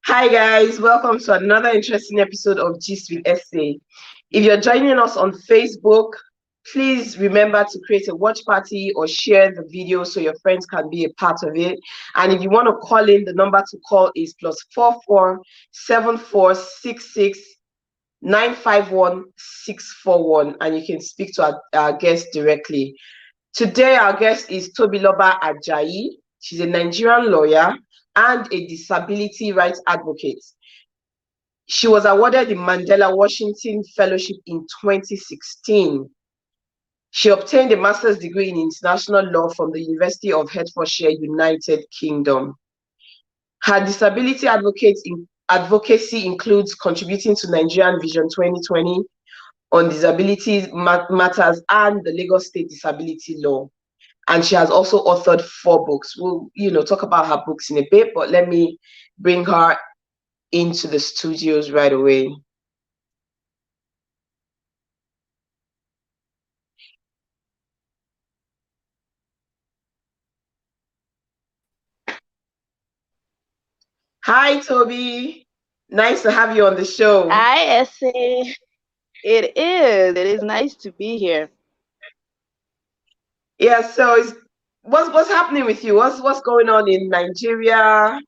Hi guys, welcome to another interesting episode of Gist with Esse. If you're joining us on Facebook, please remember to create a watch party or share the video so your friends can be a part of it. And if you want to call in, the number to call is +44 7466 951 641, and you can speak to our guest directly. Today, our guest is TOBILOBA AJAYI. She's a Nigerian lawyer and a disability rights advocate. She was awarded the Mandela Washington Fellowship in 2016. She obtained a master's degree in international law from the University of Hertfordshire, United Kingdom. Her disability advocacy includes contributing to Nigerian Vision 2020 on disability matters and the Lagos State disability law. And she has also authored 4 books. We'll, talk about her books in a bit, but let me bring her into the studios right away. Hi, Toby. Nice to have you on the show. Hi, Esse. It is nice to be here. Yeah, so what's happening with you? What's going on in Nigeria?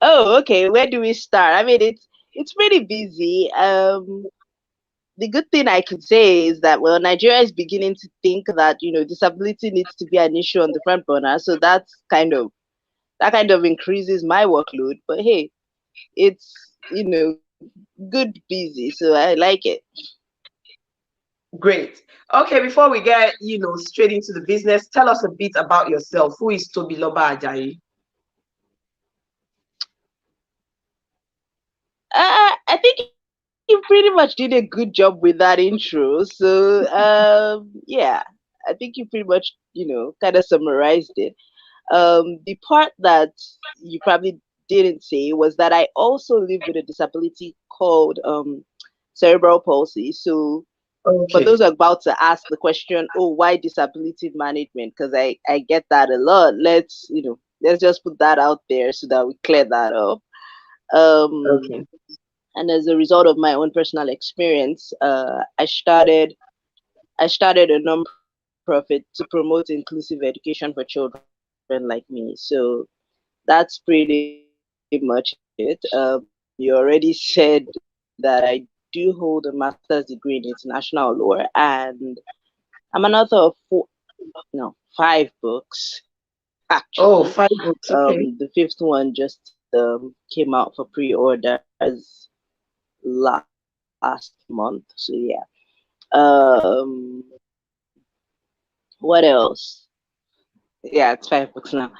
Oh, okay. Where do we start? I mean, it's pretty busy. The good thing I can say is that, well, Nigeria is beginning to think that disability needs to be an issue on the front burner. So that kind of increases my workload. But hey, it's good busy, so I like it. Great. Okay, before we get straight into the business, tell us a bit about yourself. Who is TOBILOBA AJAYI? I think you pretty much did a good job with that intro. So yeah, I think you pretty much kind of summarized it. The part that you probably didn't say was that I also live with a disability called cerebral palsy. So for those who are about to ask the question, oh, why disability management? Because I get that a lot. Let's just put that out there so that we clear that up. And as a result of my own personal experience, I started a non-profit to promote inclusive education for children like me. So that's pretty much it. You already said that I do hold a master's degree in international law, and I'm an author of 5 books. Actually. Oh, 5 books. Okay. The 5th one just came out for pre-order as last month. So yeah. What else? Yeah, it's 5 books now.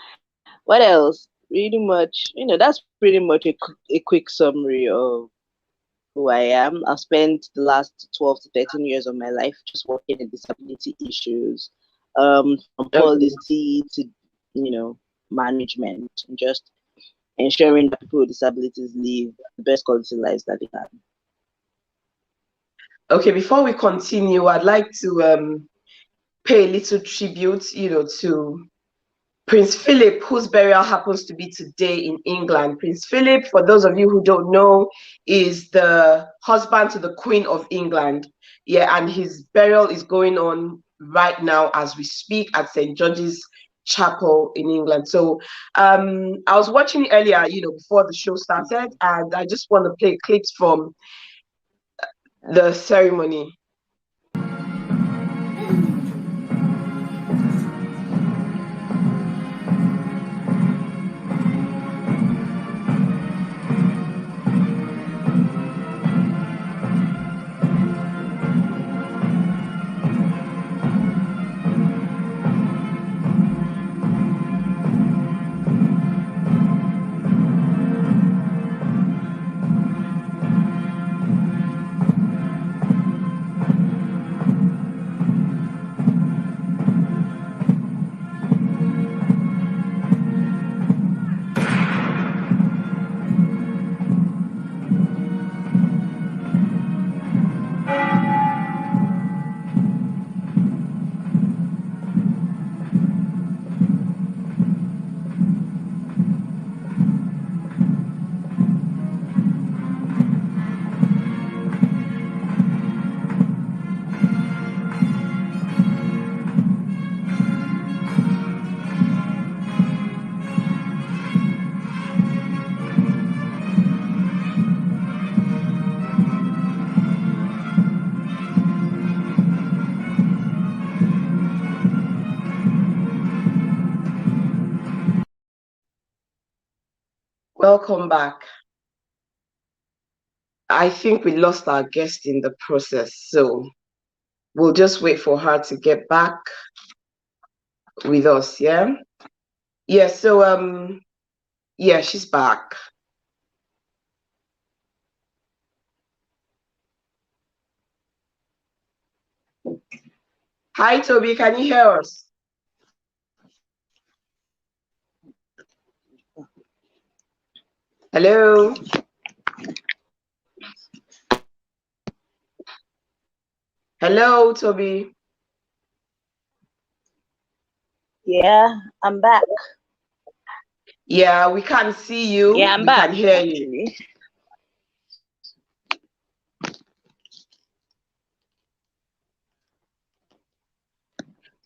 What else? Pretty much, that's pretty much a quick summary of who I am. I've spent the last 12 to 13 years of my life just working in disability issues, from policy to, management, and just ensuring that people with disabilities live the best quality lives that they can. Okay, before we continue, I'd like to pay a little tribute, to Prince Philip, whose burial happens to be today in England. Prince Philip, for those of you who don't know, is the husband to the Queen of England. Yeah, and his burial is going on right now as we speak at St. George's Chapel in England. So I was watching earlier, before the show started, and I just want to play clips from the ceremony. Welcome back. I think we lost our guest in the process, so we'll just wait for her to get back with us, yeah? Yeah, so yeah, she's back. Hi, Toby, can you hear us? Hello? Hello, Toby. Yeah, I'm back. Yeah, we can't see you. Yeah, I'm we back. can hear Actually. you.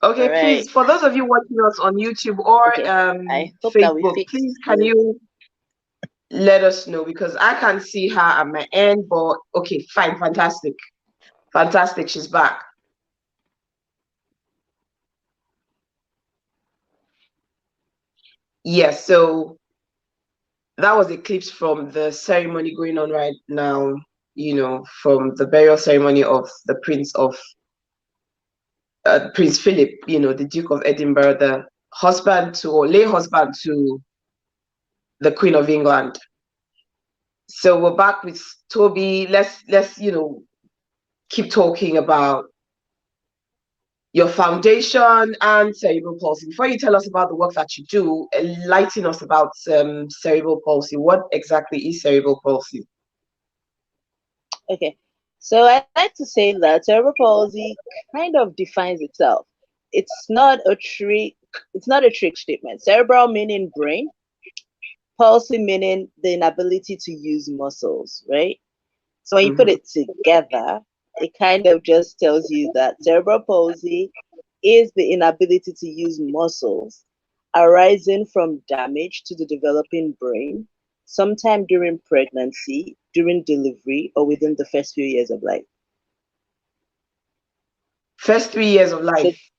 Okay, All right. please, for those of you watching us on YouTube or Okay. I hope that we Facebook, fixed please can this. you let us know, because I can't see her at my end, but okay, fine, fantastic. Fantastic, she's back. Yes, so that was a clip from the ceremony going on right now, from the burial ceremony of the Prince Philip, the Duke of Edinburgh, the husband to, or lay husband to the Queen of England. So we're back with Toby. Let's keep talking about your foundation and cerebral palsy. Before you tell us about the work that you do, enlighten us about cerebral palsy. What exactly is cerebral palsy? Okay. So I like to say that cerebral palsy kind of defines itself. It's not a trick. It's not a trick statement. Cerebral meaning brain, palsy meaning the inability to use muscles, right? So when you put it together, it kind of just tells you that cerebral palsy is the inability to use muscles arising from damage to the developing brain, sometime during pregnancy, during delivery, or within the first few years of life. First 3 years of So life.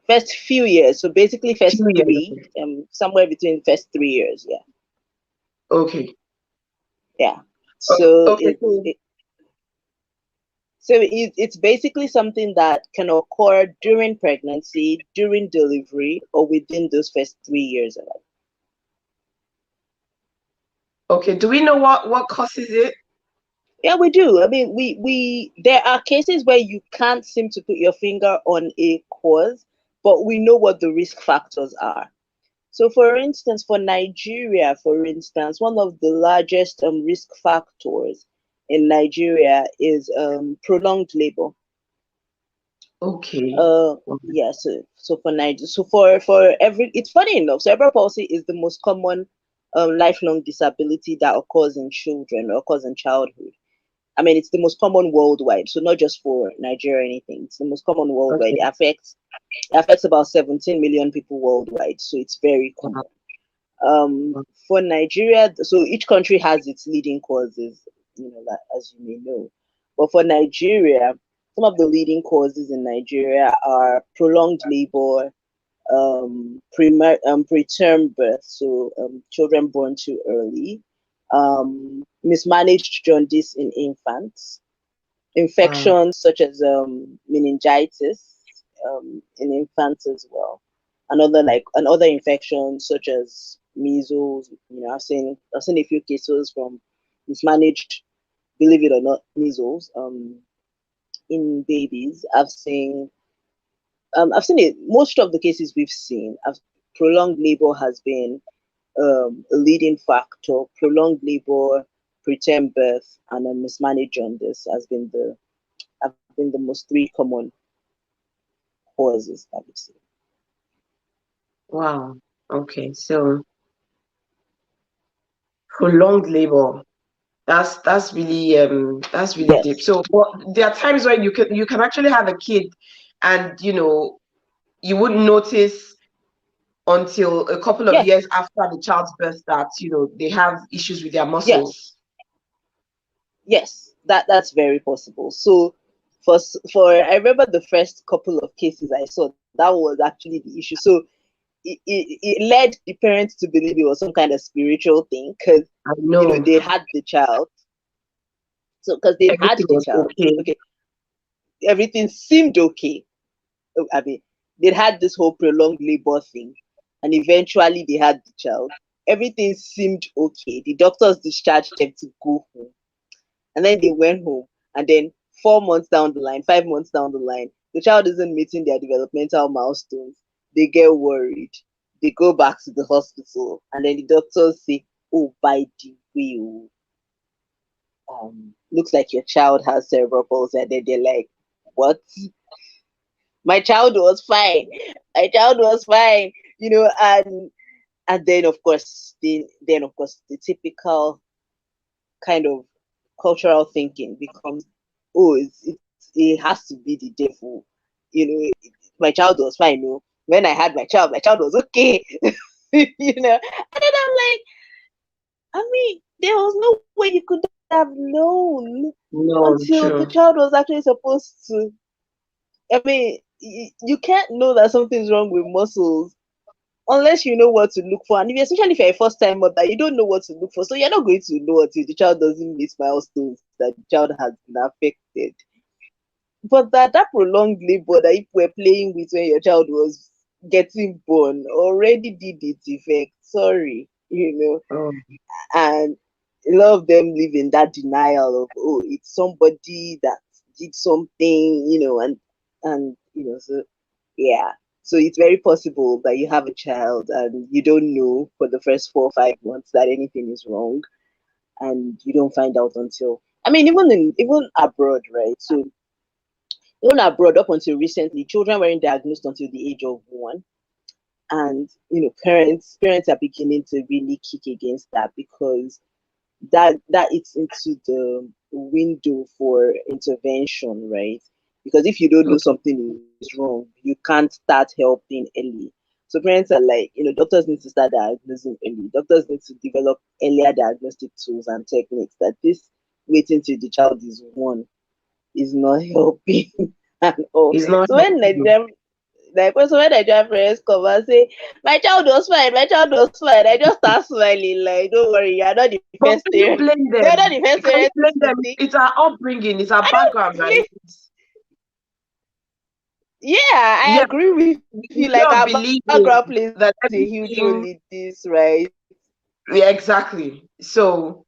first few years. So basically first Few years. three, somewhere between the first 3 years. Yeah. Okay. Yeah. So Okay. Cool. it's basically something that can occur during pregnancy, during delivery, or within those first 3 years of life. Okay. Do we know what causes it? Yeah, we do. I mean, we there are cases where you can't seem to put your finger on a cause, but we know what the risk factors are. So, for instance, for Nigeria, for instance, one of the largest risk factors in Nigeria is prolonged labor. Okay. Yeah. So for Nigeria, so for every, it's funny enough, cerebral palsy is the most common lifelong disability that occurs in children or occurs in childhood. I mean, it's the most common worldwide, so not just for Nigeria or anything. It's the most common worldwide. Okay. It affects about 17 million people worldwide, so it's very common. For Nigeria, so each country has its leading causes, as you may know. But for Nigeria, some of the leading causes in Nigeria are prolonged labor, preterm birth, so children born too early, mismanaged jaundice in infants, infections such as meningitis in infants as well, and other infections such as measles. I've seen a few cases from mismanaged, believe it or not, measles in babies. I've seen it. Most of the cases we've seen, prolonged labor has been a leading factor. Prolonged labor, preterm birth, and a mismanaged jaundice have been the most three common causes that we've seen. Wow. Okay. So prolonged labor. That's really Yes. deep. So there are times when you can actually have a kid, and you wouldn't notice until a couple of Yes. years after the child's birth that they have issues with their muscles. Yes. Yes. That's very possible. So for I remember the first couple of cases I saw, that was actually the issue. So it led the parents to believe it was some kind of spiritual thing, because I know. they had the child. So because they had Everything the was child, okay. okay, everything seemed okay. I mean, they had this whole prolonged labor thing, and eventually they had the child. Everything seemed okay. The doctors discharged them to go home, and then they went home. And then 4 months down the line, 5 months down the line, the child isn't meeting their developmental milestones. They get worried. They go back to the hospital, and then the doctors say, "Oh, by the way, looks like your child has cerebral palsy." And then they're like, "What? My child was fine. My child was fine." And then of course, the typical kind of cultural thinking becomes, "Oh, it has to be the devil." My child was fine. No, when I had my child was okay. And then I'm like, I mean, there was no way you could have known No, until the true. child was actually supposed to. I mean, you can't know that something's wrong with muscles unless you know what to look for. And especially if you're a first time mother, you don't know what to look for. So you're not going to know until the child doesn't meet milestones that the child has been affected. But that prolonged labor that you were playing with when your child was getting born already did its effect. Sorry. Oh, And a lot of them live in that denial of, oh, it's somebody that did something, so yeah. So it's very possible that you have a child and you don't know for the first 4 or 5 months that anything is wrong, and you don't find out until, I mean, even abroad, right? So even abroad, up until recently, children weren't diagnosed until the age of 1. And parents are beginning to really kick against that, because that it's into the window for intervention, right? Because if you don't know okay. something is wrong, you can't start helping early. So parents are like, doctors need to start diagnosing early. Doctors need to develop earlier diagnostic tools and techniques. That this waiting till the child is 1 is not helping at all. It's not So helpful. when Nigerian parents come and say, my child was fine, I just start smiling like, don't worry, you're not the But first can you parent. blame You're not them? the first Can you parent blame to them? think. It's our upbringing, it's our I background, don't right? believe. Yeah, I Yeah, agree with you. we Like, don't our believe background plays that a huge role everything. in this, right? Yeah, exactly. So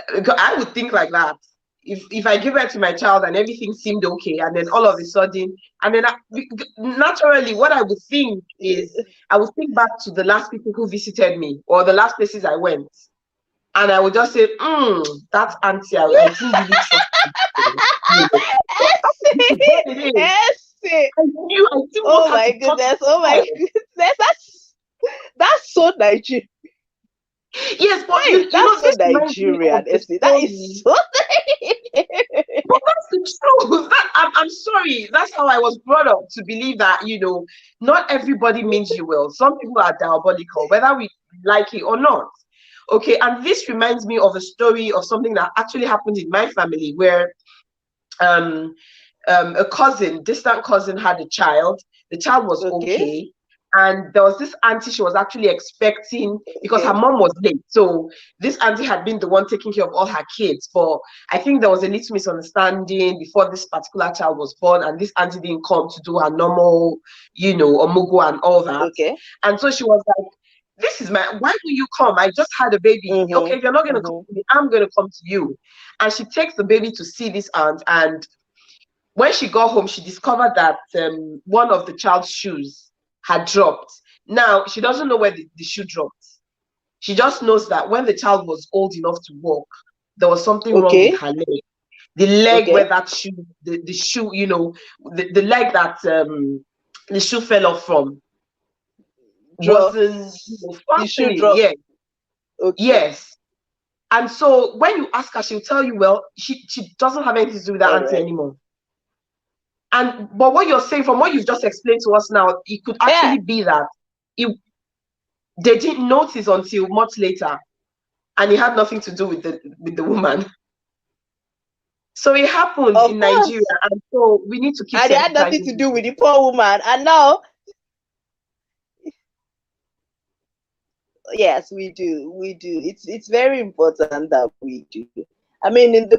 I would think like that. If I give birth to my child and everything seemed okay, and then all of a sudden, and then naturally, what I would think is I would think back to the last people who visited me or the last places I went, and I would just say, "That auntie, I didn't really trust her." You know. What it is. Essay. I didn't want Oh her to my touch goodness. Oh my my child. goodness. That's so Nigerian. Yes, but Hey, that's so this reminds me Nigerian, of a Esse. That is story. so Nigerian. But that's the truth. I'm sorry. That's how I was brought up to believe that, not everybody means you well. Some people are diabolical, whether we like it or not. Okay, and this reminds me of a story of something that actually happened in my family where um, a cousin, distant cousin, had a child. The child was Okay. okay. And there was this auntie she was actually expecting because her Okay. mom was late. So this auntie had been the one taking care of all her kids. But I think there was a little misunderstanding before this particular child was born, and this auntie didn't come to do her normal, omugo and all that. Okay. And so she was like, "This is why will you come? I just had a baby. Okay, Mm-hmm. if you're not gonna come Mm-hmm. to me, I'm gonna come to you." And she takes the baby to see this aunt, and when she got home, she discovered that one of the child's shoes had dropped. Now, she doesn't know where the shoe dropped. She just knows that when the child was old enough to walk, there was something wrong with Okay. her leg. The leg where Okay. that shoe, the shoe, the leg that the shoe fell off from wasn't Drops. The shoe functioning. drop. Yes, Okay. yes. And so when you ask her, she'll tell you, well, she doesn't have anything to do with that All auntie right. anymore. But what you're saying, from what you've just explained to us now, it could Yeah. actually be that it, they didn't notice until much later, and it had nothing to do with the woman. So it happens Of in Nigeria, course. and so we need to keep And it had nothing sensitizing to do people. with the poor woman. And now Yes, we do. We do. It's very important that we do. I mean, in the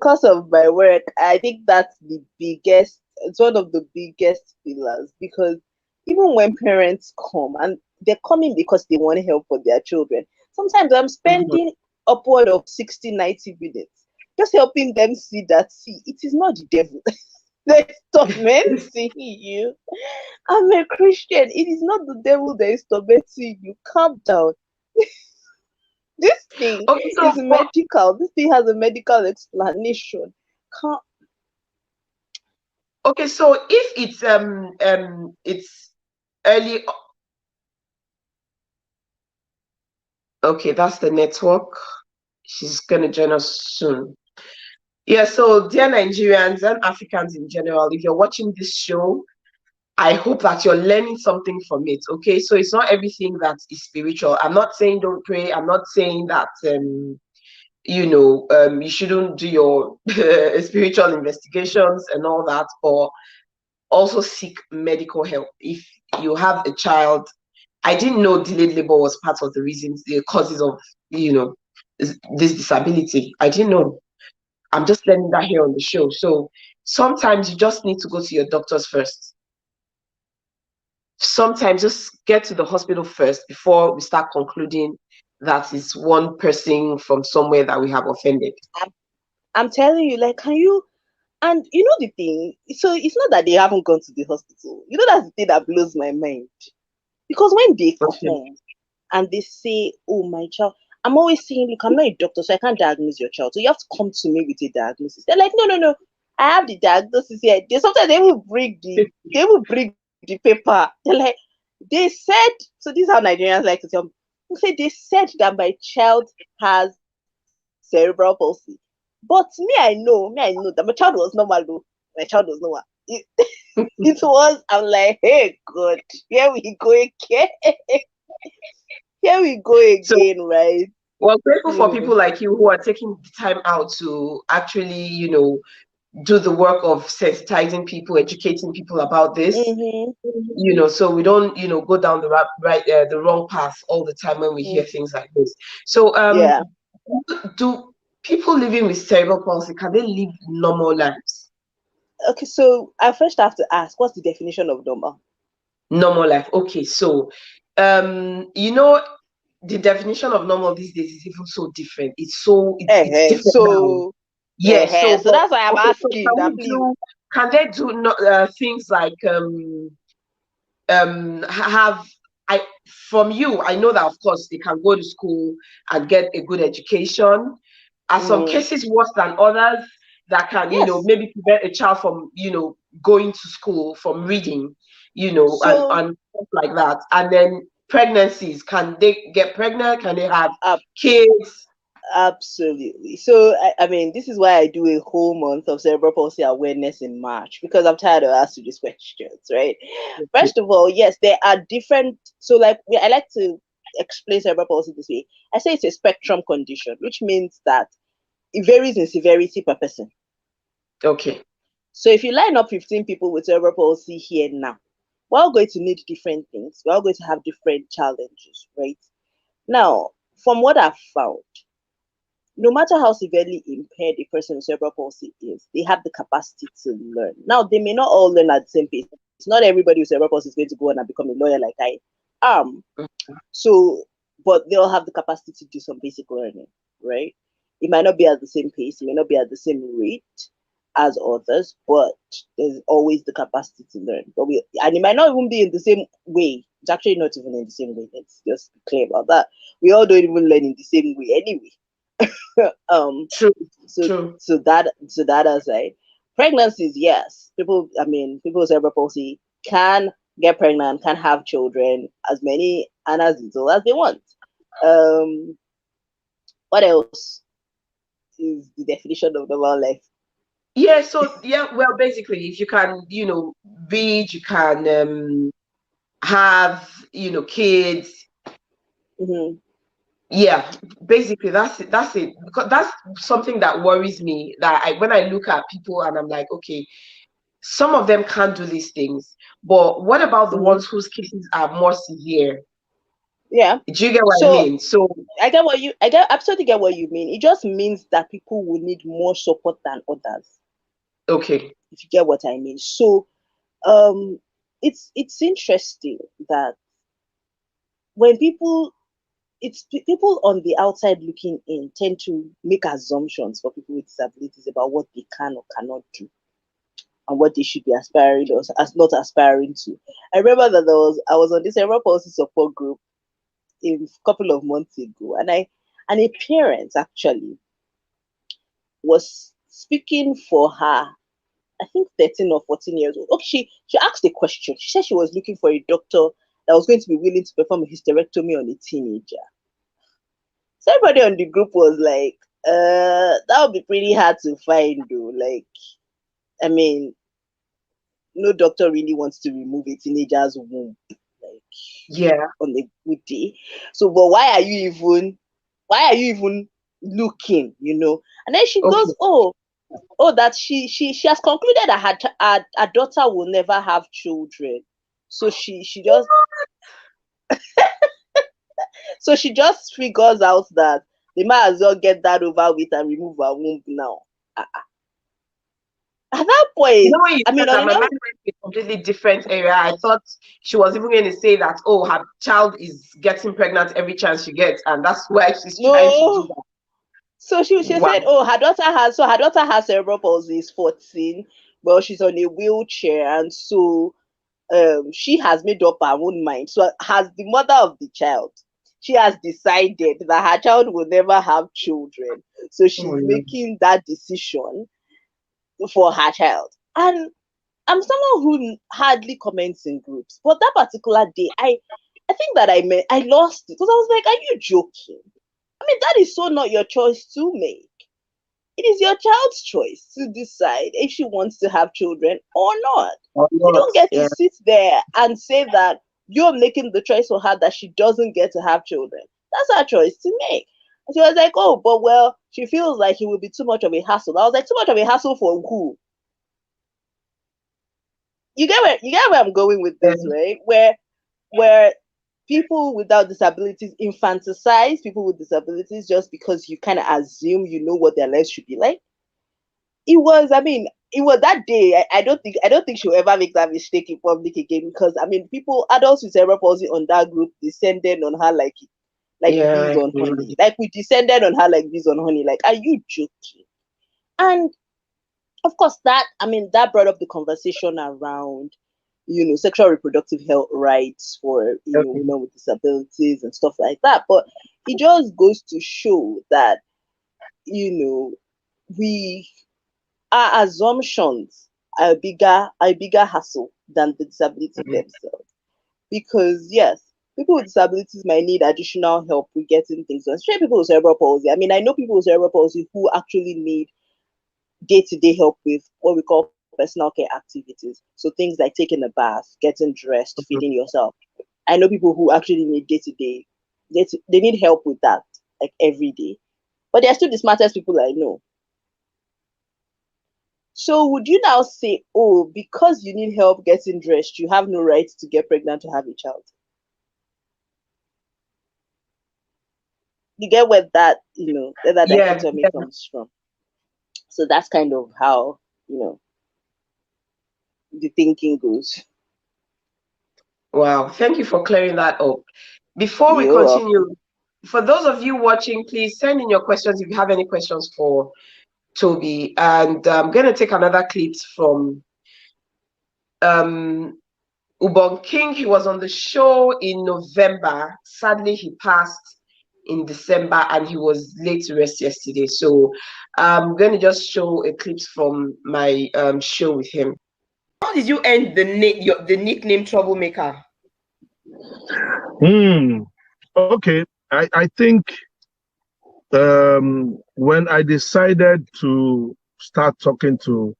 course of my work, I think that's the biggest. It's one of the biggest pillars because even when parents come and they're coming because they want help for their children, sometimes I'm Mhm. spending upward of 60, 90 minutes just helping them see that see it is not the devil. There's tormenting you. I'm a Christian. It is not the devil that is tormenting you. Calm down. This thing Okay, so is medical. This thing has a medical explanation. Calm. okay, so if it's early, okay, that's the network. She's gonna join us soon. Yeah, so dear Nigerians and Africans in general, if you're watching this show, I hope that you're learning something from it. Okay, so it's not everything that is spiritual. I'm not saying don't pray. I'm not saying that you shouldn't do your spiritual investigations and all that, or also seek medical help if you have a child. I didn't know delayed labor was part of the reasons, the causes of this disability. I didn't know. I'm just learning that here on the show. So sometimes you just need to go to your doctors first. Sometimes just get to the hospital first before we start concluding that it's one person from somewhere that we have offended. I'm, I'm telling you, like, can you? And you know the thing. So it's not that they haven't gone to the hospital. You know that's the thing that blows my mind. Because when they Okay. come and they say, "Oh, my child," I'm always saying, "Look, I'm not a doctor, so I can't diagnose your child. So you have to come to me with a diagnosis." They're like, "No, no, no. I have the diagnosis here." Sometimes they will bring the paper. They're like, they said. So this is how Nigerians like to tell me. They say they said that my child has cerebral palsy. But me, I know that my child was normal though. My child was normal. It was, I'm like, hey God, here we go again. Here we go So again, right? we're grateful You for know. people like you who are taking the time out to actually, do the work of sensitizing people, educating people about this. Mm-hmm. So we don't, go down the wrong path all the time when we hear Mm, things like this. So, yeah. do people living with cerebral palsy, can they live normal lives? Okay, so I first have to ask, what's the definition of normal? Normal life. Okay, so, the definition of normal these days is even so different. It's different now. So, Yes. So, so but that's why I'm okay. So, asking that, please. can they do things like have I from you? I know that of course they can go to school and get a good education. Are some Mm, cases worse than others that can, yes. maybe prevent a child from, going to school, from reading, and So, stuff like that? And then pregnancies, can they get pregnant? Can they have uh, kids? absolutely. So, I mean, this is why I do a whole month of cerebral palsy awareness in March because I'm tired of asking these questions, right? First of all, yes, there are different. So, like, I like to explain cerebral palsy this way. I say it's a spectrum condition, which means that it varies in severity per person. Okay. So, if you line up 15 people with cerebral palsy here now, we're all going to need different things. We're all going to have different challenges, right? Now, from what I've found, no matter how severely impaired a person with cerebral palsy is, they have the capacity to learn. Now, they may not all learn at the same pace. Not everybody with cerebral palsy is going to go on and become a lawyer like I am. So, but they all have the capacity to do some basic learning, right? It might not be at the same pace, it may not be at the same rate as others, but there's always the capacity to learn. And it might not even be in the same way. It's actually not even in the same way. Let's just be clear about that. We all don't even learn in the same way anyway. um True. so True. that aside, pregnancies, yes, people with cerebral palsy can get pregnant, can have children, as many and as little as they want. um what else is the definition of normal life? Yeah. So yeah. Well, basically, if you can, read, you can have, kids. Mm-hmm. Yeah, basically that's it, because that's something that worries me, that when I look at people and I'm like, okay, some of them can't do these things, but what about the Mm-hmm. ones whose cases are more severe? Yeah. Do you get what I So mean? So I absolutely get what you mean. It just means that people will need more support than others. okay. If you get what I mean. So um it's interesting that when people on the outside looking in tend to make assumptions for people with disabilities about what they can or cannot do and what they should be aspiring or as not aspiring to. I remember that I was on this Cerebral Palsy support group a couple of months ago, and a parent actually was speaking for her, I think 13 or 14 years old. Okay, she asked a question. She said she was looking for a doctor that was going to be willing to perform a hysterectomy on a teenager. So everybody on the group was like, that would be pretty hard to find though. Like, I mean, no doctor really wants to remove a teenager's womb, like, Yeah. on a good day. So, but why are you even looking, you know? And then she Okay. goes, that she has concluded that her daughter will never have children. So she just figures out that they might as well get that over with and remove her womb now. At that You know, point, when you I said mean, that, on my mind went to a completely different area. I thought she was even going to say that, oh, her child is getting pregnant every chance she gets, and that's why she's trying to do no. that. So she Wow. said, her daughter has cerebral palsy, is 14. Well, she's on a wheelchair, and so she has made up her own mind. So, as the mother of the child, she has decided that her child will never have children. So Oh, she's yeah. making that decision for her child. And I'm someone who hardly comments in groups, but that particular day, I think that I lost it because I was like, "Are you joking? I mean, that is so not your choice to make. It is your child's choice to decide if she wants to have children or not. Or You not. don't get to Yeah. sit there and say that you're making the choice for her that she doesn't get to have children. That's her choice to make." And she was like, "Oh, but well, she feels like it would be too much of a hassle." I was like, "Too much of a hassle for who?" You get where I'm going with Yeah. this, right? Where people without disabilities infantilize people with disabilities just because you kind of assume you know what their lives should be like. It was that day. I don't think she'll ever make that mistake in public again, because I mean, adults with cerebral palsy on that group descended on her like bees Yeah. on honey. Like, we descended on her like bees on honey. Like, are you joking? And of course, that brought up the conversation around, sexual reproductive health rights for, Okay. women with disabilities and stuff like that. But it just goes to show that, you know we our assumptions are a bigger hassle than the disabilities Mhm. themselves. Because yes, people with disabilities might need additional help with getting things done, especially people with cerebral palsy. I mean, I know people with cerebral palsy who actually need day-to-day help with what we call personal care activities. So things like taking a bath, getting dressed, Mhm. feeding yourself. I know people who actually need day-to-day, they need help with that, like, every day. But they're still the smartest people I know. So would you now say, oh, because you need help getting dressed, you have no right to get pregnant to have a child? You get where that Yeah. dichotomy Yeah. comes from. So that's kind of how, the thinking goes. Wow. Thank you for clearing that up. Before we You're welcome. continue, for those of you watching, please send in your questions if you have any questions for Toby. And I'm going to take another clip from um, Ubon King. He was on the show in November. Sadly, he passed in December, and he was laid to rest yesterday. So I'm going to just show a clip from my show with him. How did you end the nickname Troublemaker? Okay. I think when I decided to start talking to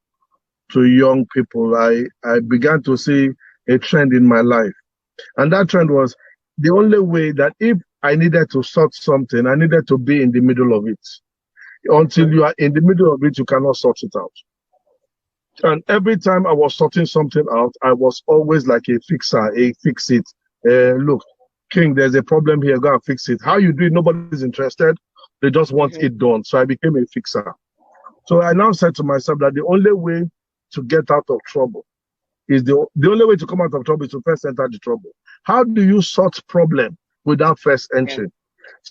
young people, I began to see a trend in my life. And that trend was the only way that if I needed to sort something, I needed to be in the middle of it. Until you are in the middle of it, you cannot sort it out. And every time I was sorting something out, I was always like a fixer, a fix it. Look, King, there's a problem here, go and fix it. How you do it, nobody's interested. They just want it done. So I became a fixer. So I now said to myself that the only way to get out of trouble is the only way to come out of trouble is to first enter the trouble. How do you sort problem without first entering?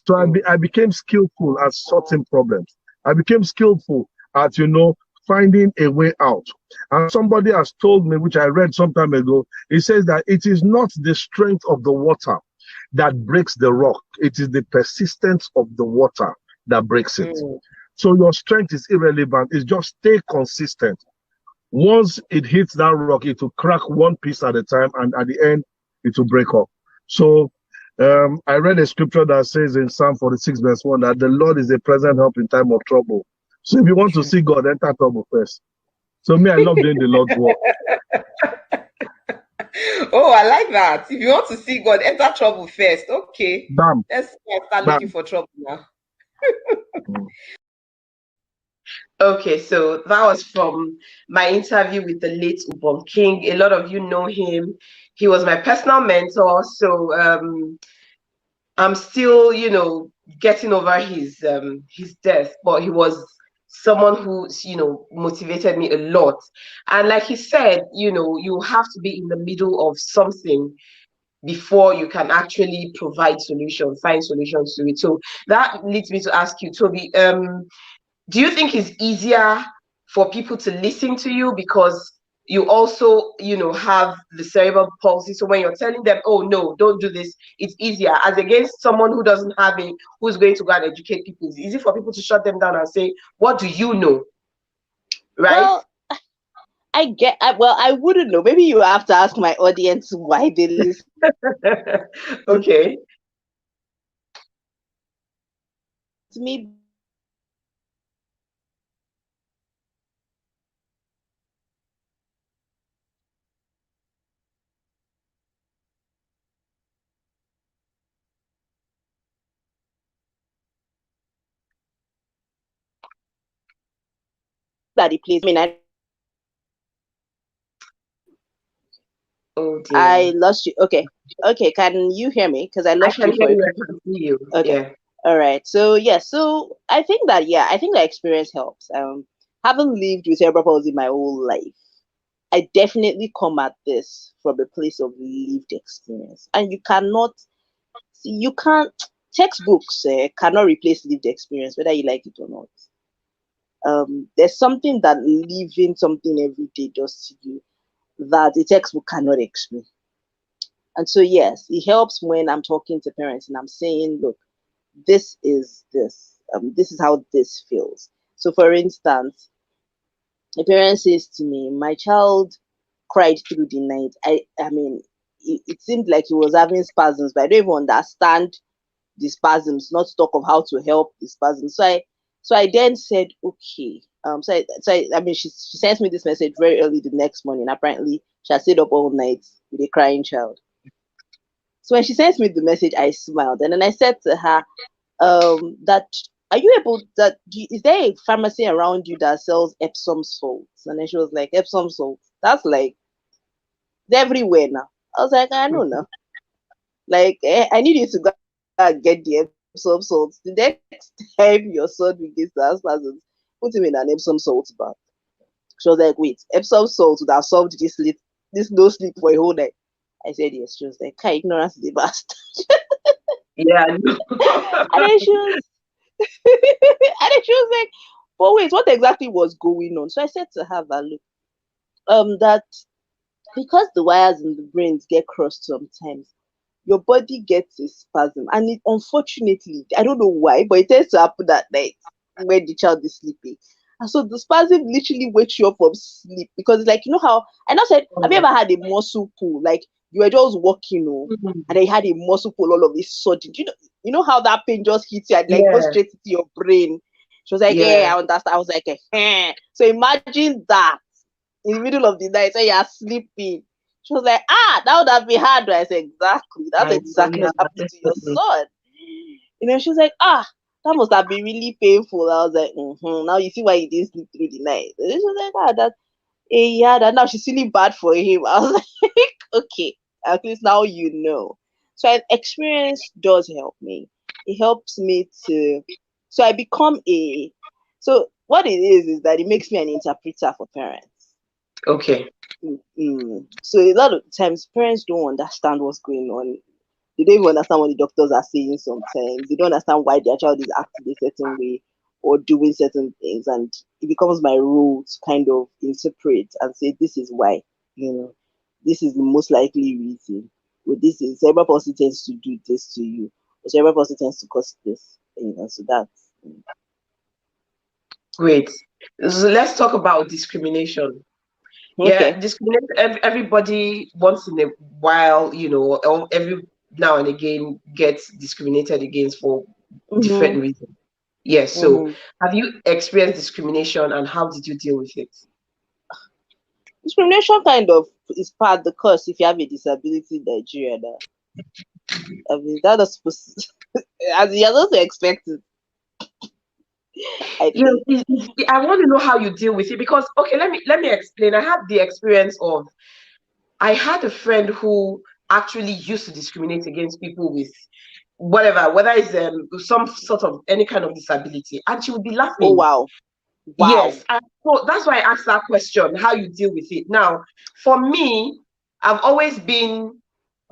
So I became skillful at sorting problems. I became skillful at, finding a way out. And somebody has told me, which I read some time ago, it says that it is not the strength of the water that breaks the rock. It is the persistence of the water that breaks it. So your strength is irrelevant. It's just stay consistent. Once it hits that rock, it will crack one piece at a time, and at the end, it will break off. So I read a scripture that says in Psalm 46 verse 1 that the Lord is a present help in time of trouble. So if you want to see God, enter trouble first. So me, I love doing the Lord's work. Oh, I like that. If you want to see God, enter trouble first. Okay. Bam. Let's start looking for trouble now. Okay, so that was from my interview with the late Ubon King. A lot of you know him. He was my personal mentor. So I'm still, getting over his death, but he was someone who, motivated me a lot. And like he said, you have to be in the middle of something before you can actually provide solutions, find solutions to it. So that leads me to ask you, Toby, do you think it's easier for people to listen to you because you also, have the cerebral palsy? So when you're telling them, oh, no, don't do this, it's easier as against someone who doesn't have it, who's going to go and educate people. It's easy for people to shut them down and say, what do you know? Right? Well, I wouldn't know. Maybe you have to ask my audience why they listen. Okay. To me, that it plays. Oh dear. I lost you. Okay. Can you hear me? Because I lost you. I can hear you. I can see you. Okay. Yeah. All right. So so I think that experience helps. Having lived with cerebral palsy my whole life, I definitely come at this from a place of lived experience, and you can't textbooks cannot replace lived experience, whether you like it or not. There's something that living something every day does to you that a textbook cannot explain. And so yes, it helps when I'm talking to parents and I'm saying, look, this is how this feels. So for instance, a parent says to me, my child cried through the night. I mean, it seemed like he was having spasms, but I don't even understand the spasms, not to talk of how to help the spasms. So I then said, okay. I mean, she sent me this message very early the next morning. Apparently, she had stayed up all night with a crying child. So when she sent me the message, I smiled, and then I said to her, "That are you able? Is there a pharmacy around you that sells Epsom salts?" And then she was like, "Epsom salts? That's like everywhere now." I was like, "I don't know. Like, I need you to go and get the Epsom salts. The next time your son begins to have spasms, put him in an Epsom salt bath." She was like, "Wait, Epsom salt would have solved this no sleep for a whole night." I said, "Yes." She was like, "Kai, ignorance is the bastard." Yeah. And then she was like, "But wait, what exactly was going on?" So I said to her that, look, that because the wires in the brains get crossed sometimes, your body gets a spasm, and unfortunately, I don't know why, but it tends to happen at night when the child is sleeping. And so the spasm literally wakes you up from sleep, because it's like, how I now said, have you ever had a muscle pull? Like you were just walking, and then you had a muscle pull all of a sudden. You know how that pain just hits you and like goes straight into your brain. She was like, yeah, I understand. I was like, eh. So imagine that in the middle of the night when you are sleeping. She was like, that would have been hard. I said, exactly. That's exactly what's happening to your son. She was like, that must have been really painful. I was like, now you see why he didn't sleep through the night. And she was like, that now she's feeling bad for him. I was like, okay, at least now you know. So experience does help me. It helps me to, so I become a, so what it is that it makes me an interpreter for parents. Okay. So a lot of times parents don't understand what's going on. They don't even understand what the doctors are saying sometimes. They don't understand why their child is acting a certain way or doing certain things. And it becomes my role to kind of interpret and say, this is why, this is the most likely reason. Or this is cerebral palsy tends to do this to you. Or cerebral palsy tends to cause this. So that's Great. So let's talk about discrimination. Yeah, okay. discriminate. Everybody once in a while, or every now and again gets discriminated against for different Mm-hmm. reasons. Yes. So, Mm-hmm. have you experienced discrimination, and how did you deal with it? Discrimination kind of is part of the course if you have a disability in Nigeria. I mean, that is supposed to, as you're supposed to expect it, I You know, think. I want to know how you deal with it because, okay, let me explain. I had the experience of I had a friend who actually used to discriminate against people with whatever, whether it's some sort of any kind of disability, and she would be Oh, laughing. wow. Wow. Yes, and so that's why I asked that question, how you deal with it. Now, for me, I've always been,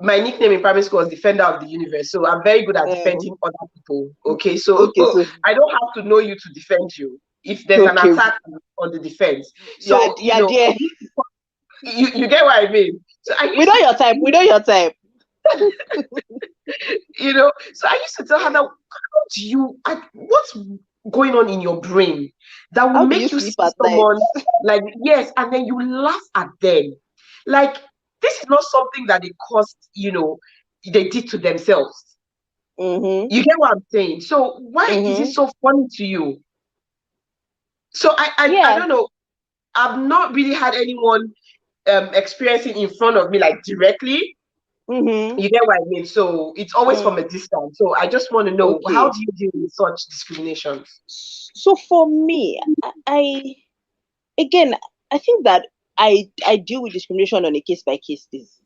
my nickname in primary school was Defender of the Universe. So I'm very good at Um, defending other people. Okay, so okay, so, I don't have to know you to defend you. If there's an okay, attack on the defense. yeah, So, yeah, dear. you get what I mean? So I We used know to, your type. We know your type. so I used to tell her that, how do you, what's going on in your brain that will How do you make you sleep see at night? someone like, yes, and then you laugh at them. Like, this is not something that they caused, they did to themselves. Mm-hmm. You get what I'm saying? So why is it Mm-hmm. so funny to you? So I Yeah. don't know. I've not really had anyone experiencing in front of me like directly. Mm-hmm. You get what I mean? So it's always from a Mm. distance. So I just want to know, how Okay. do you deal with such discriminations? So for me, again, I think that I deal with discrimination on a case by case basis.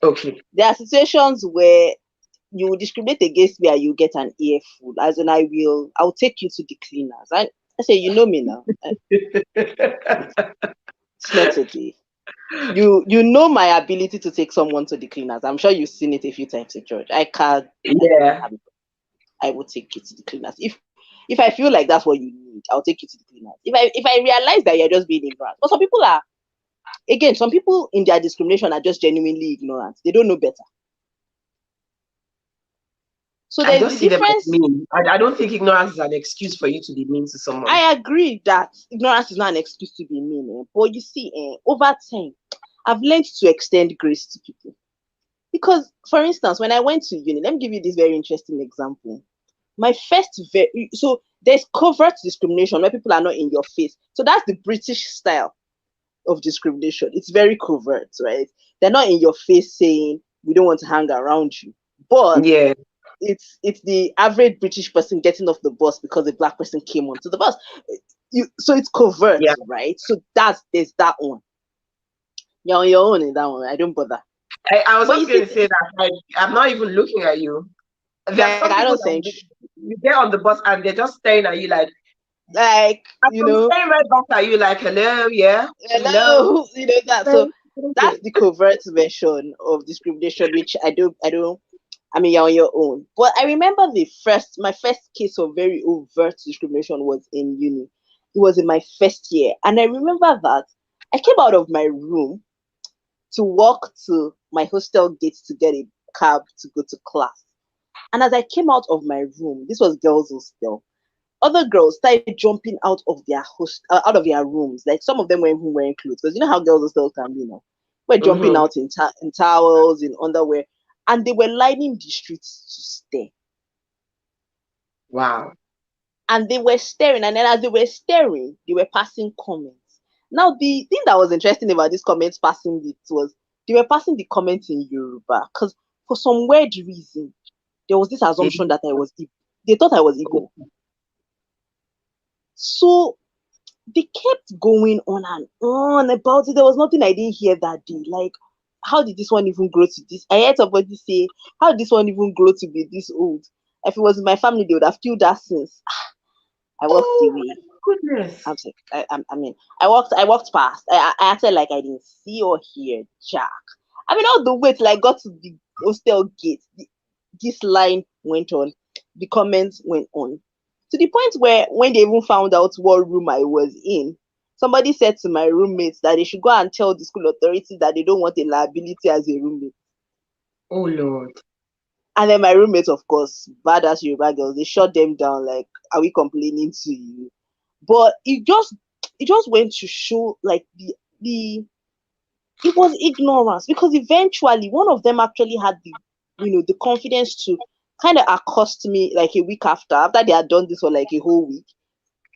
Okay. There are situations where you will discriminate against me and you get an earful, as in I'll take you to the cleaners. I say, you know me now. It's not okay. You know my ability to take someone to the cleaners. I'm sure you've seen it a few times in church. I can Yeah. have it. I will take you to the cleaners. If I feel like that's what you need, I'll take you to the cleaners. If I realize that you're just being ignorant. But some people in their discrimination are just genuinely ignorant. They don't know better. So I there's just the see them as difference. mean. I don't think ignorance is an excuse for you to be mean to someone. I agree that ignorance is not an excuse to be mean. But you see, over time, I've learned to extend grace to people. Because, for instance, when I went to uni, let me give you this very interesting example. So there's covert discrimination where people are not in your face. So that's the British style of discrimination. It's very covert, right? They're not in your face saying we don't want to hang around you, but Yeah. it's the average British person getting off the bus because a black person came onto the bus. So it's covert, Yeah. right? So there's that one. You're on your own in that one. I don't bother. I was But you just going see, to say that, like, I'm not even looking at you. There are like some I people don't that think, you get on the bus and they're just staring at you like, like and I'm staring right back at you like, hello, yeah, hello. hello, that. So that's the covert version of discrimination, which I mean, you're on your own. But I remember my first case of very overt discrimination was in uni. It was in my first year. And I remember that I came out of my room to walk to my hostel gate to get a cab to go to class. And as I came out of my room, this was girls' hostel, other girls started jumping out of their rooms. Like some of them weren't even wearing clothes because you know how girls hostels can be now. We're jumping Mm-hmm. out in towels, in underwear, and they were lining the streets to stare. Wow. And they were staring, and then as they were staring, they were passing comments. Now, the thing that was interesting about these comments passing it was they were passing the comments in Yoruba because for some weird reason there was this assumption that I was Igbo. They thought I was Igbo. So they kept going on and on about it. There was nothing I didn't hear that day. Like how did this one even grow to this? I heard somebody say, how did this one even grow to be this old? If it was in my family, they would have killed that since. I walked away. Goodness. I mean, I walked past. I acted like I didn't see or hear Jack. I mean, all the way till I got to the hostel gate, this line went on. The comments went on. To the point where when they even found out what room I was in, somebody said to my roommates that they should go and tell the school authorities that they don't want a liability as a roommate. Oh Lord. And then my roommates, of course, bad as Yoruba girls, they shut them down like, are we complaining to you? But it just went to show like the it was ignorance, because eventually one of them actually had the confidence to kind of accost me like a week after they had done this for like a whole week.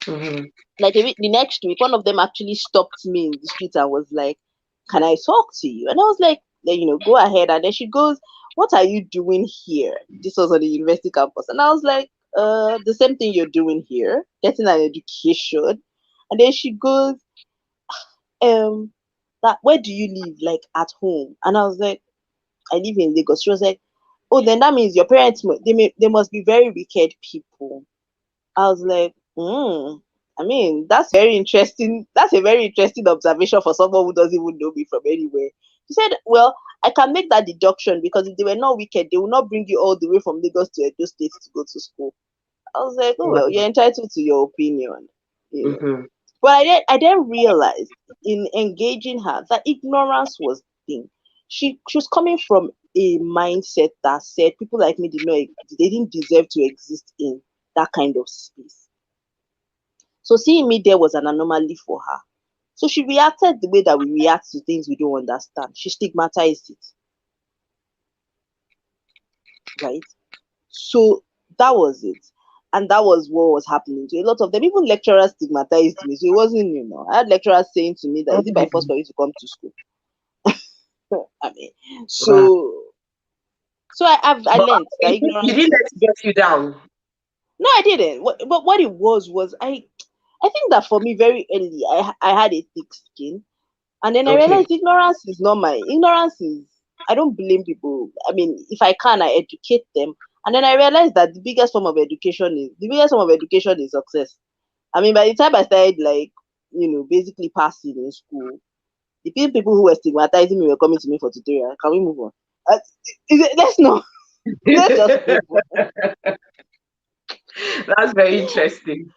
Mm-hmm. Like the next week, one of them actually stopped me in the street and was like, "Can I talk to you?" And I was like, go ahead. And then she goes, "What are you doing here?" This was on the university campus, and I was like, the same thing you're doing here, getting an education." And then she goes, that where do you live, like at home? And I was like, I live in Lagos. She was like, oh, then that means your parents they must be very wicked people. I was like, I mean, that's very interesting. That's a very interesting observation for someone who doesn't even know me from anywhere. She said, well, I can make that deduction because if they were not wicked, they will not bring you all the way from Lagos to Edo State to go to school. I was like, oh well, you're entitled to your opinion, you know. Mm-hmm. But I then realized in engaging her that ignorance was the thing. She was coming from a mindset that said people like me they didn't deserve to exist in that kind of space. So seeing me there was an anomaly for her. So she reacted the way that we react to things we don't understand. She stigmatized it. Right? So that was it. And that was what was happening to a lot of them. Even lecturers stigmatized me. So it wasn't, I had lecturers saying to me that, is it by force for you to come to school? I mean, so I learned that ignorance. You didn't let it get you down. No, I didn't. But what it was I think that for me very early, I had a thick skin. And then I realized ignorance is not ignorance is, I don't blame people. I mean, if I can, I educate them. And then I realized that the biggest form of education is success. I mean, by the time I started basically passing in school, the people who were stigmatizing me were coming to me for tutorial. Can we move on? Let's not. Let's just move on. That's very interesting.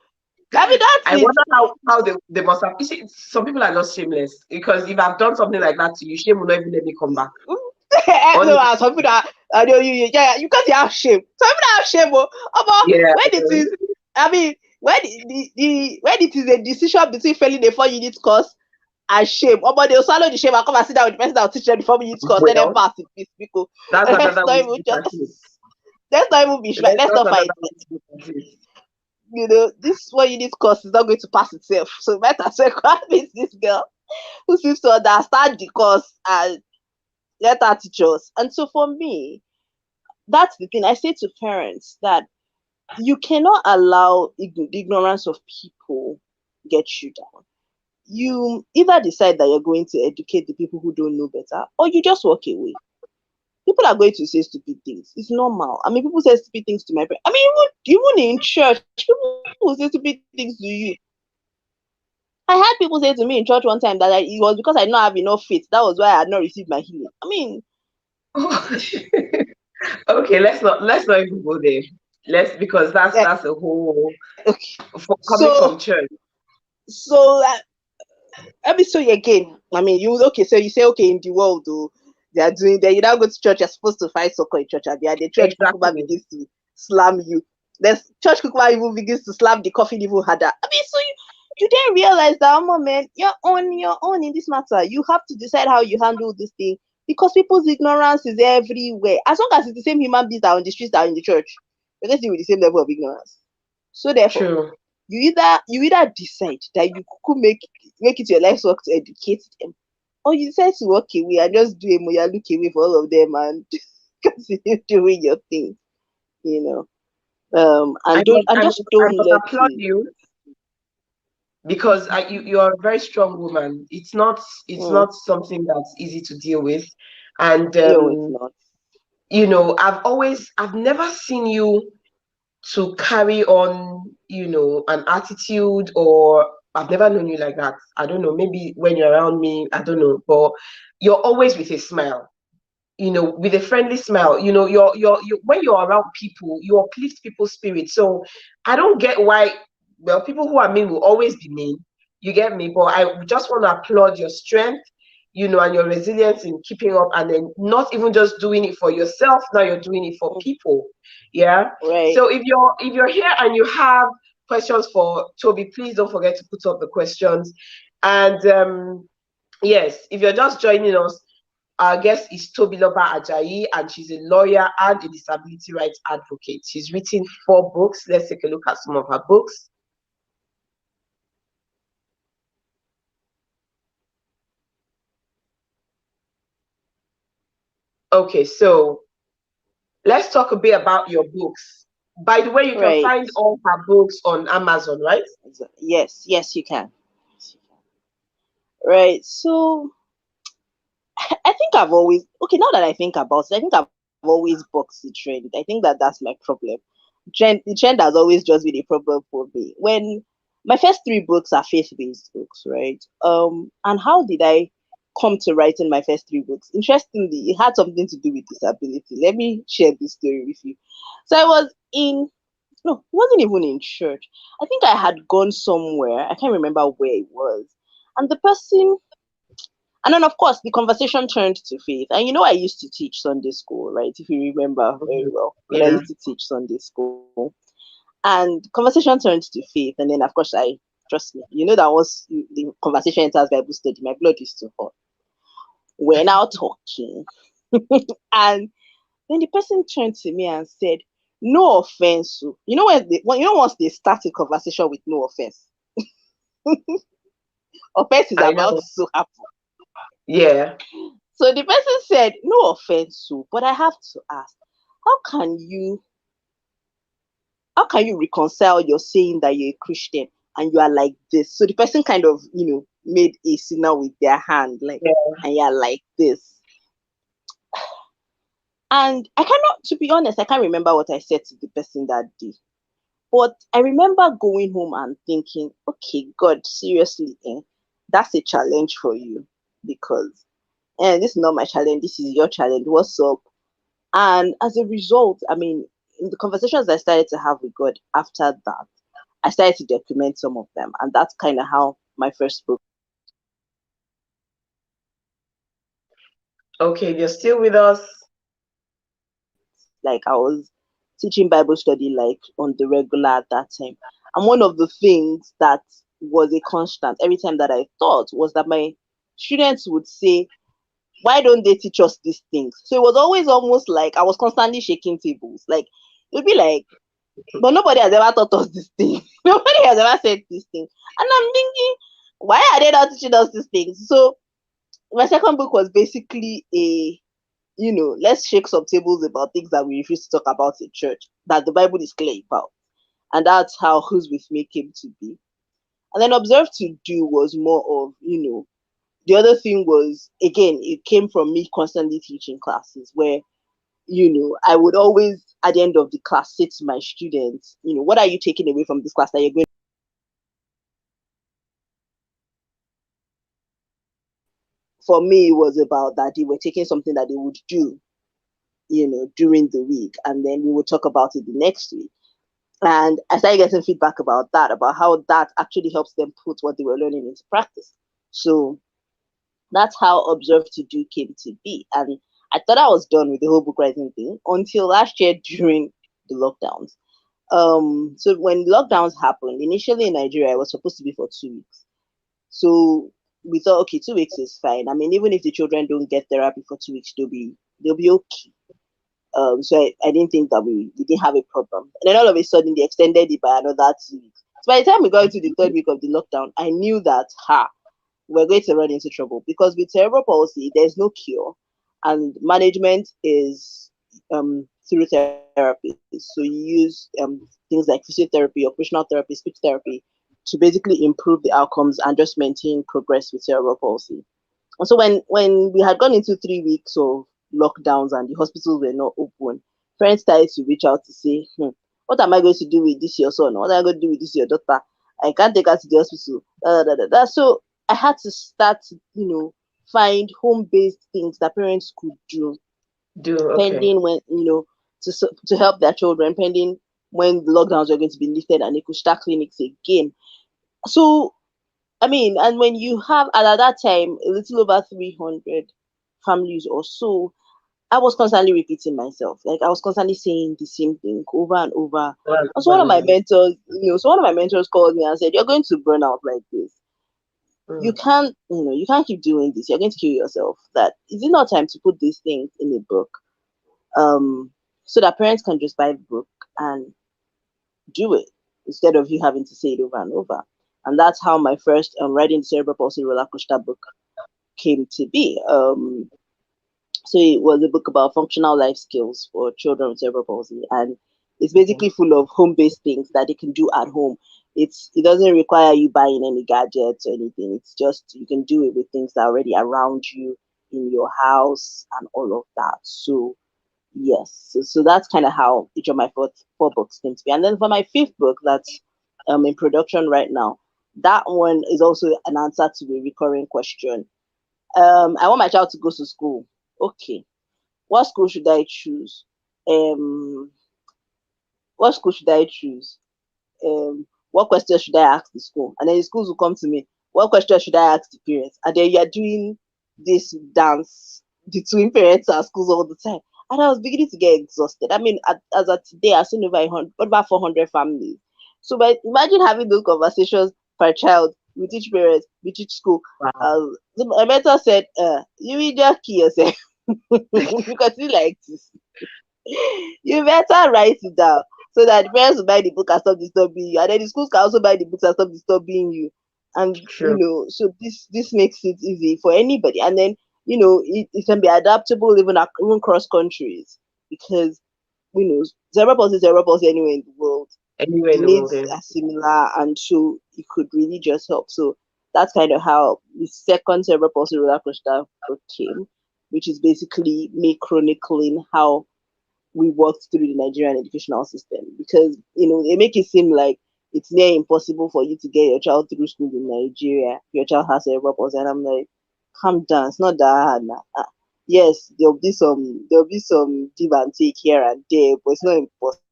I mean, I wonder how they must have. You see, some people are just shameless because if I've done something like that to you, shame will not even let me come back. No, some people you can't have shame. Some people have shame, when it is, I mean, when it is a decision between failing a 4-unit course and shame, but they'll swallow the shame and come and sit down with the person that will teach them the 4-unit course, let them pass it, peace, because that's let's not even be shy. Let's not fight it. This 4-unit course is not going to pass itself. So might as well convince this girl who seems to understand the course and let her teach us. And so for me, that's the thing. I say to parents that you cannot allow the ignorance of people get you down. You either decide that you're going to educate the people who don't know better, or you just walk away. People are going to say stupid things. It's normal. I mean, people say stupid things to my parents. I mean, even in church, people will say stupid things to you. I had people say to me in church one time that it was because I did not have enough faith. That was why I had not received my healing. I mean, okay, let's not even go there. Because that's a whole coming from church. So let me show you again. I mean, so you say in the world though, they are doing that. You now go to church, you're supposed to find soccer in church, and the church Kukuma begins to slam you. There's church Kukuma even begins to slam the coffin even harder. I mean, so you then realize that, man, you're on your own in this matter. You have to decide how you handle this thing because people's ignorance is everywhere. As long as it's the same human beings that are on the streets that are in the church, you're going to be with the same level of ignorance. So therefore, you either decide that you could make it your life's work to educate them, or you decide to walk away and just do a moya look away for all of them and continue doing your thing, and don't let applaud you because you are a very strong woman. It's not something that's easy to deal with, And No, it's not. you know, I've never seen you to carry on, you know, an attitude, or I've never known you like that. I don't know, maybe when you're around me, I don't know, but you're always with a smile, you know, with a friendly smile. You know, you're when you're around people, you uplift people's spirit. So I don't get why, well, people who are mean will always be mean. You get me? But I just want to applaud your strength, you know, and your resilience in keeping up, and then not even just doing it for yourself. Now you're doing it for people. Yeah. Right. So if you're here and you have questions for Toby, please don't forget to put up the questions. And yes, if you're just joining us, our guest is TOBILOBA AJAYI, and she's a lawyer and a disability rights advocate. She's written 4 books. Let's take a look at some of her books. Okay, so let's talk a bit about your books. By the way, you can Right. find all her books on Amazon, right? Yes, yes, you can. Right. So I think I've always, okay, now that I think about it, I think I've always boxed the trend. I think that that's my problem. The trend has always just been a problem for me. When my first 3 books are faith-based books, right? And how did I come to writing my first 3 books? Interestingly, it had something to do with disability. Let me share this story with you. So I was in, no, it wasn't even in church. I think I had gone somewhere. I can't remember where it was. And the person, and then, of course, the conversation turned to faith. And you know, I used to teach Sunday school, right? If you remember very well, when I Yeah. used to teach Sunday school. And conversation turned to faith. And then, of course, trust me, you know that once the conversation enters Bible study, my blood is too hot. We're now talking. And then the person turned to me and said, "No offense." Oh." You know, once they start a conversation with no offense, offense is I about know. to happen. Yeah. So the person said, "No offense, so, but I have to ask, how can you reconcile your saying that you're a Christian and you are like this?" So the person kind of, made a signal with their hand, like, Yeah. and you're like this. And I cannot, to be honest, I can't remember what I said to the person that day. But I remember going home and thinking, okay, God, seriously, that's a challenge for you, because this is not my challenge, this is your challenge. What's up? And as a result, I mean, in the conversations I started to have with God after that, I started to document some of them. And that's kind of how my first book. Okay, you're still with us. Like, I was teaching Bible study like on the regular at that time. And one of the things that was a constant every time that I taught was that my students would say, "Why don't they teach us these things?" So it was always almost like I was constantly shaking tables. Like, it would be like, but nobody has ever taught us this thing. Nobody has ever said this thing. And I'm thinking, why are they not teaching us these things? So my second book was basically let's shake some tables about things that we refuse to talk about in church, that the Bible is clear about. And that's how Who's With Me came to be. And then Observe to Do was more of, the other thing was, again, it came from me constantly teaching classes where, I would always, at the end of the class, say to my students, what are you taking away from this class that you're going? For me, it was about that they were taking something that they would do, during the week, and then we would talk about it the next week. And I started getting feedback about that, about how that actually helps them put what they were learning into practice. So that's how Observe to Do came to be. And I thought I was done with the whole book writing thing until last year during the lockdowns. So when lockdowns happened, initially in Nigeria, it was supposed to be for 2 weeks. So we thought, okay, 2 weeks is fine. I mean, even if the children don't get therapy for 2 weeks, they'll be okay. So I didn't think that we didn't have a problem. And then all of a sudden, they extended it by another 2 weeks. So by the time we got into the 3rd week of the lockdown, I knew that, we're going to run into trouble, because with cerebral palsy, there's no cure, and management is through therapy. So you use things like physiotherapy, occupational therapy, speech therapy to basically improve the outcomes and just maintain progress with cerebral palsy. So when we had gone into 3 weeks of lockdowns and the hospitals were not open, friends started to reach out to say, what am I going to do with this your son? What am I going to do with this your daughter? I can't take her to the hospital. So I had to start, find home-based things that parents could do, Okay. pending when, to help their children, pending when the lockdowns were going to be lifted and they could start clinics again. So I mean, and when you have at that time a little over 300 families or so, I was constantly repeating myself. Like I was constantly saying the same thing over and over. Well, And so one of my well, mentors, one of my mentors called me and said, "You're going to burn out like this. You mm, can't, you can't keep doing this. You're going to kill yourself. That is it not time to put these things in a book, um, so that parents can just buy the book and do it instead of you having to say it over and over." And that's how my first writing the Cerebral Palsy roller coaster book came to be. So it was a book about functional life skills for children with cerebral palsy, and it's basically full of home-based things that they can do at home. It doesn't require you buying any gadgets or anything. It's just you can do it with things that are already around you in your house and all of that. So yes, so that's kind of how each of my four books came to be. And then for my fifth book, that's in production right now. That one is also an answer to a recurring question. I want my child to go to school. Okay, what school should I choose? Um, what school should I choose? What questions should I ask the school? And then the schools will come to me. What questions should I ask the parents? And then you're doing this dance between parents and schools all the time. And I was beginning to get exhausted. I mean, as of today, I've seen over 400 families. So, but imagine having those conversations per child with each parent, with each school. wow. My mentor said, "You will just kill yourself because you like this. You better write it down so that the parents will buy the book and stop disturbing you, and then the schools can also buy the books and stop disturbing you." And True. so this makes it easy for anybody, and then it can be adaptable even cross countries, because cerebral palsy anywhere in the world, Anywhere the in the world, needs yeah. are similar, and so it could really just help. So that's kind of how the second cerebral palsy roller coaster book came, which is basically me chronicling how we worked through the Nigerian educational system, because they make it seem like it's near impossible for you to get your child through school in Nigeria if your child has cerebral palsy. And I'm like, calm down, it's not that hard now. Yes, there'll be some give and take here and there, but it's not impossible.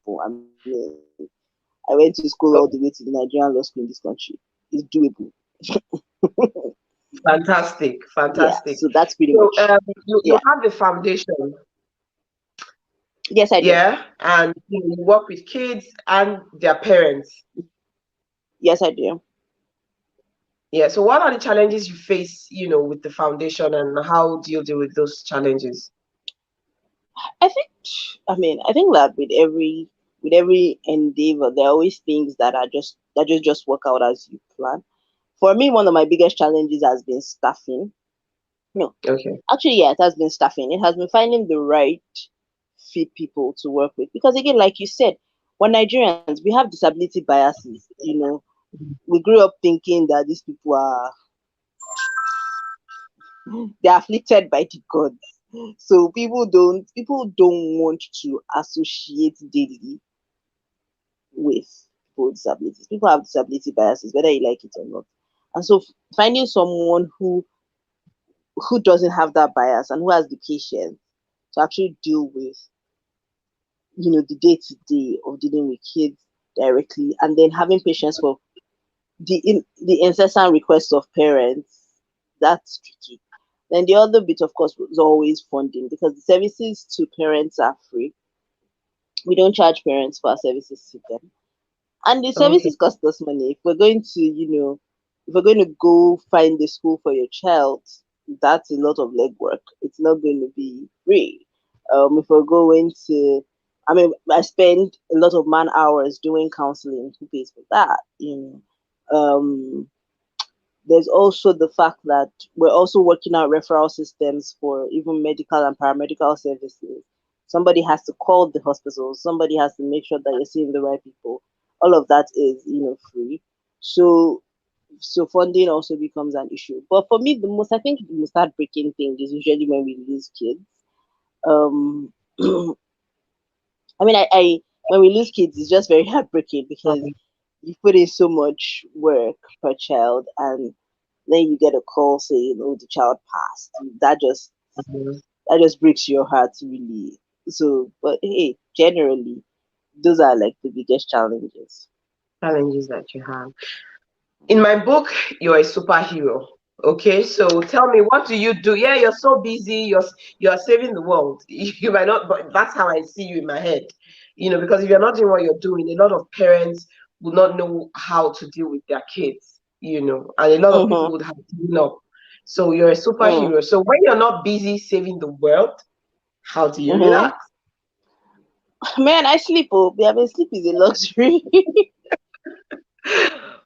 I mean, I went to school all the way to the Nigerian law school in this country. It's doable. Fantastic, Yeah, fantastic. so that's pretty So much. you Yeah. have the foundation, Yes, I do. yeah, and you work with kids and their parents. Yes, I do. Yeah. So what are the challenges you face, with the foundation, and how do you deal with those challenges? I think, I think that with every endeavor, there are always things that just work out as you plan. For me, one of my biggest challenges has been staffing. No, Okay. actually, yeah, it has been staffing. It has been finding the right fit people to work with. Because again, like you said, we're Nigerians, we have disability biases. We grew up thinking that these people they're afflicted by the gods. So people don't want to associate daily with people with disabilities. People have disability biases, whether you like it or not. And so finding someone who doesn't have that bias and who has the patience to actually deal with, the day to day of dealing with kids directly, and then having patience for the incessant requests of parents, that's tricky. Then the other bit, of course, is always funding, because the services to parents are free. We don't charge parents for our services to them, and the Okay. services cost us money. If we're going to go find a school for your child, that's a lot of legwork. It's not going to be free. If we're going to, I spend a lot of man hours doing counseling. Who pays for that? There's also the fact that we're also working out referral systems for even medical and paramedical services. Somebody has to call the hospital, somebody has to make sure that you're seeing the right people. All of that is free. So So funding also becomes an issue. But for me, I think the most heartbreaking thing is usually when we lose kids. Um, I mean, I when we lose kids, it's just very heartbreaking because you put in so much work per child, and then you get a call saying, "Oh, the child passed." Mhm. That just breaks your heart, really. So, but hey, generally, those are like the biggest challenges. Challenges that you have. In my book, you're a superhero. Okay, so tell me, what do you do? Yeah, you're so busy. You're saving the world. You might not, but that's how I see you in my head. Because if you're not doing what you're doing, a lot of parents will not know how to deal with their kids. And a lot of people Mm-hmm. would have given up. So you're a Mm. superhero. So when you're not busy saving the world, how do you Mm-hmm. relax? Man, I sleep. Oh, I mean, sleep is a luxury.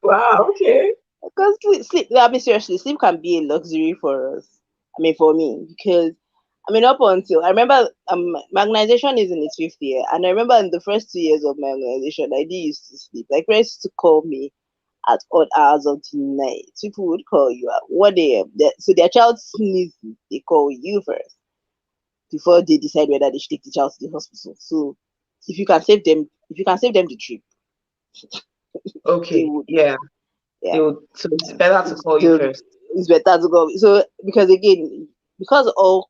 Wow. Okay. Because sleep, I mean, seriously, sleep can be a luxury for us. I mean, for me, because I mean, up until I remember, my organization is in its fifth year, and I remember in the first 2 years of my organization, I did used to sleep. Like, friends used to call me at odd hours of the night. People would call you at 1 a.m. So their child sneezes, they call you first before they decide whether they should take the child to the hospital. So if you can save them the trip, they Okay. would. Yeah. Yeah. So it's better to call you So first. it's better to go. So because again, because all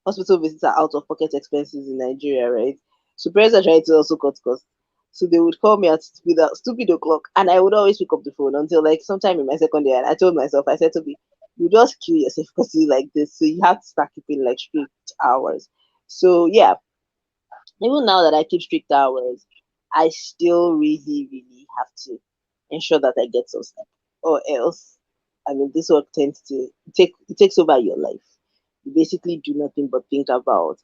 hospital visits are out of pocket expenses in Nigeria, right? So parents are trying to also cut costs. So they would call me at stupid o'clock, and I would always pick up the phone until like sometime in my second year. And I told myself, I said to me, you just kill yourself because you like this. So you have to start keeping like strict hours. So yeah, even now that I keep strict hours, I still really, really have to ensure that I get some sleep, or else, I mean, this work tends to it takes over your life. You basically do nothing but think about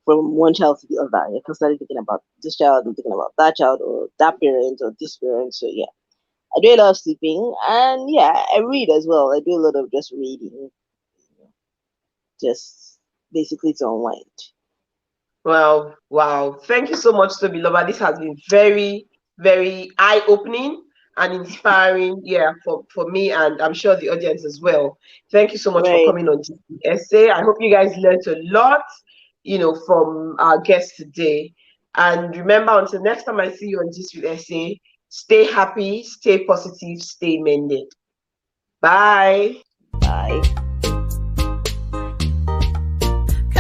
from one child to the other. You're constantly thinking about this child and thinking about that child or that parent or this parent. So yeah, I do a lot of sleeping, and yeah, I read as well. I do a lot of just reading, just basically to unwind. Wow, wow. Thank you so much, Toby Loba. This has been very, very eye-opening and inspiring, yeah, for me, and I'm sure the audience as well. Thank you so much for Right. coming on the essay. I hope you guys learned a lot, from our guest today. And remember, until next time I see you on Gist with Essay, stay happy, stay positive, stay mended. Bye. Bye.